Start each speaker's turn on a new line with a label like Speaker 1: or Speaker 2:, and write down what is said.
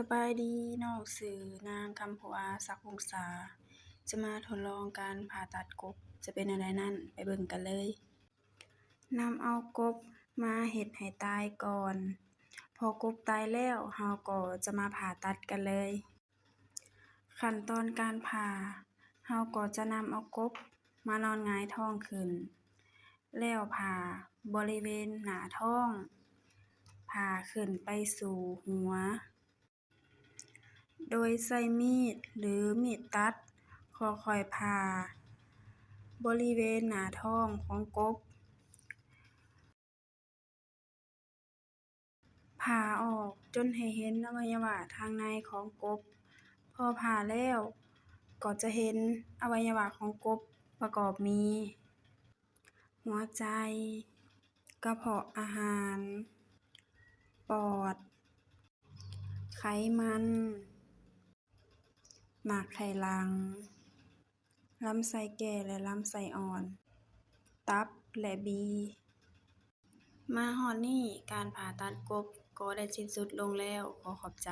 Speaker 1: สบายดีน้องชื่อนางคำผุอาศักดิ์วงศาจะมาทดลองการผ่าตัดกบจะเป็นจั่งใดนั้นไปเบิ่งกันเลยนำเอากบมาเฮ็ดให้ตายก่อนพอกบตายแล้วเราก็จะมาผ่าตัดกันเลยขั้นตอนการผ่าเราก็จะนำเอากบมานอนหงายท้องขึ้นแล้วผ่าบริเวณหน้าท้องผ่าขึ้นไปสู่หัวโดยใช้มีดหรือมีดตัดค่อยๆผ่าบริเวณหน้าท้องของกบผ่าออกจนให้เห็นอวัยวะทางในของกบพอผ่าแล้วก็จะเห็นอวัยวะของกบประกอบมีหัวใจกระเพาะอาหารปอดไขมันหมากไขหลังลำไส้แก่และลำไส้อ่อนตับและบีมาฮอดนี้การผ่าตัดกบก็ได้สิ้นสุดลงแล้วขอขอบใจ